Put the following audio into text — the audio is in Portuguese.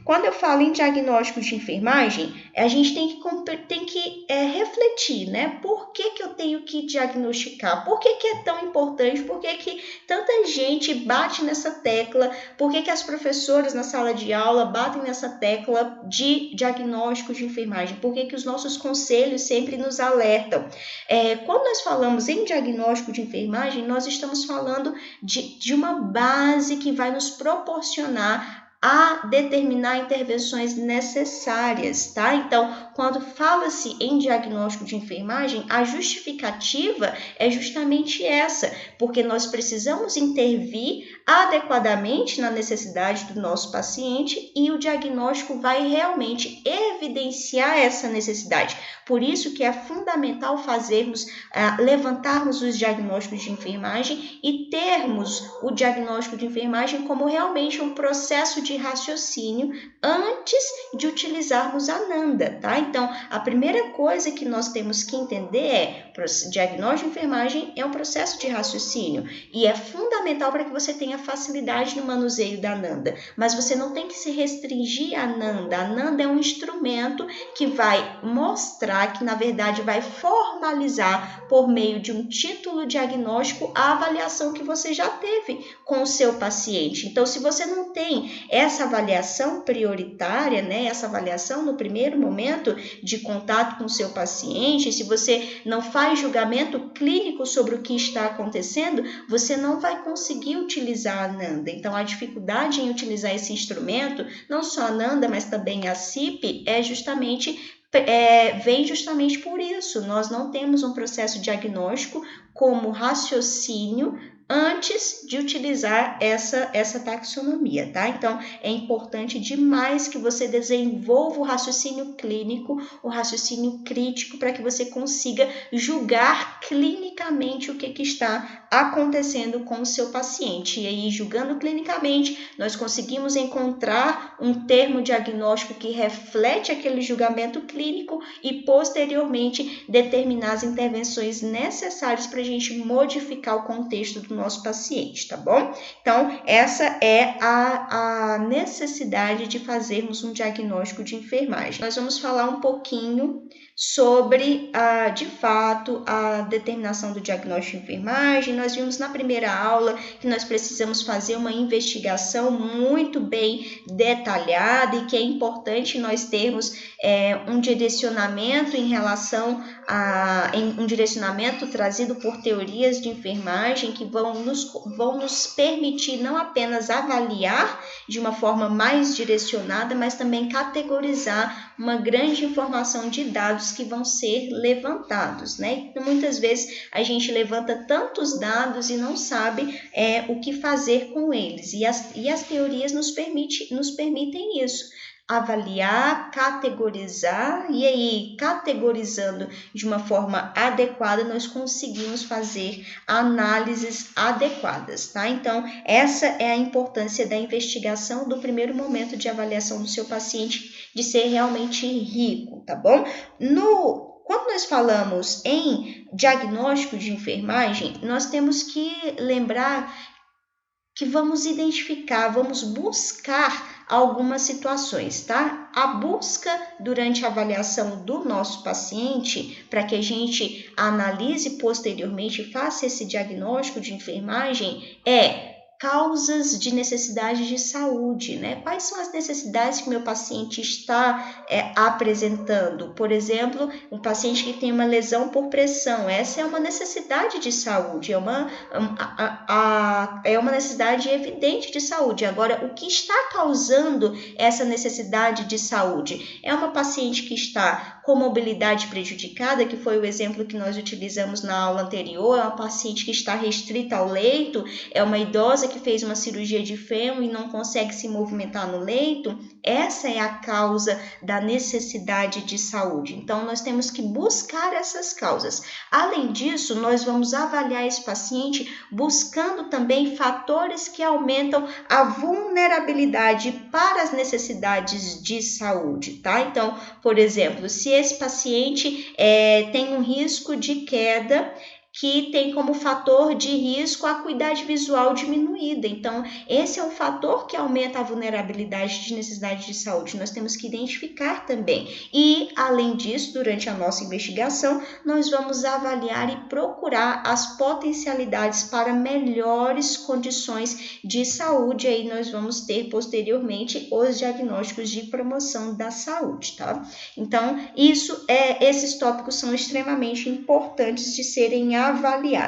Quando eu falo em diagnóstico de enfermagem, a gente tem que refletir, né? Por que eu tenho que diagnosticar? Por que é tão importante? Por que tanta gente bate nessa tecla? Por que as professoras na sala de aula batem nessa tecla de diagnóstico de enfermagem? Por que os nossos conselhos sempre nos alertam? Quando nós falamos em diagnóstico de enfermagem, nós estamos falando de uma base que vai nos proporcionar a determinar intervenções necessárias, tá? Então, quando fala-se em diagnóstico de enfermagem, a justificativa é justamente essa, porque nós precisamos intervir adequadamente na necessidade do nosso paciente e o diagnóstico vai realmente evidenciar essa necessidade. Por isso que é fundamental levantarmos os diagnósticos de enfermagem e termos o diagnóstico de enfermagem como realmente um processo de raciocínio antes de utilizarmos a NANDA, tá? Então, a primeira coisa que nós temos que entender é diagnóstico de enfermagem é um processo de raciocínio e é fundamental para que você tenha facilidade no manuseio da NANDA, mas você não tem que se restringir à NANDA. A NANDA é um instrumento que vai mostrar, que na verdade vai formalizar por meio de um título diagnóstico a avaliação que você já teve com o seu paciente. Então, se você não tem essa avaliação prioritária, né, essa avaliação no primeiro momento de contato com o seu paciente, se você não faz julgamento clínico sobre o que está acontecendo, você não vai conseguir utilizar a NANDA. Então, a dificuldade em utilizar esse instrumento, não só a NANDA, mas também a CIP, vem justamente por isso. Nós não temos um processo diagnóstico como raciocínio antes de utilizar essa taxonomia, tá? Então, é importante demais que você desenvolva o raciocínio clínico, o raciocínio crítico, para que você consiga julgar clinicamente o que está acontecendo com o seu paciente. E aí, julgando clinicamente, nós conseguimos encontrar um termo diagnóstico que reflete aquele julgamento clínico e, posteriormente, determinar as intervenções necessárias para a gente modificar o contexto do nosso paciente, tá bom? Então, essa é a necessidade de fazermos um diagnóstico de enfermagem. Nós vamos falar um pouquinho sobre, de fato, a determinação do diagnóstico de enfermagem. Nós vimos na primeira aula que nós precisamos fazer uma investigação muito bem detalhada e que é importante nós termos um direcionamento em relação um direcionamento trazido por teorias de enfermagem que vão nos permitir não apenas avaliar de uma forma mais direcionada, mas também categorizar uma grande informação de dados que vão ser levantados, né? Então, muitas vezes a gente levanta tantos dados e não sabe o que fazer com eles, e as teorias nos permitem isso. Avaliar, categorizar, e aí, categorizando de uma forma adequada, nós conseguimos fazer análises adequadas, tá? Então, essa é a importância da investigação do primeiro momento de avaliação do seu paciente, de ser realmente rico, tá bom? Quando nós falamos em diagnóstico de enfermagem, nós temos que lembrar que vamos buscar algumas situações, tá? A busca durante a avaliação do nosso paciente, para que a gente analise posteriormente, faça esse diagnóstico de enfermagem, causas de necessidade de saúde, né? Quais são as necessidades que o meu paciente está apresentando? Por exemplo, um paciente que tem uma lesão por pressão, essa é uma necessidade de saúde, é uma necessidade evidente de saúde. Agora, o que está causando essa necessidade de saúde? É uma paciente que está com mobilidade prejudicada, que foi o exemplo que nós utilizamos na aula anterior, é uma paciente que está restrita ao leito, é uma idosa que fez uma cirurgia de fêmur e não consegue se movimentar no leito. Essa é a causa da necessidade de saúde. Então, nós temos que buscar essas causas. Além disso, nós vamos avaliar esse paciente buscando também fatores que aumentam a vulnerabilidade para as necessidades de saúde, tá? Então, por exemplo, se esse paciente tem um risco de queda, que tem como fator de risco a acuidade visual diminuída. Então, esse é um fator que aumenta a vulnerabilidade de necessidade de saúde. Nós temos que identificar também. E, além disso, durante a nossa investigação, nós vamos avaliar e procurar as potencialidades para melhores condições de saúde. Aí nós vamos ter posteriormente os diagnósticos de promoção da saúde, tá? Então, esses tópicos são extremamente importantes de serem avaliados.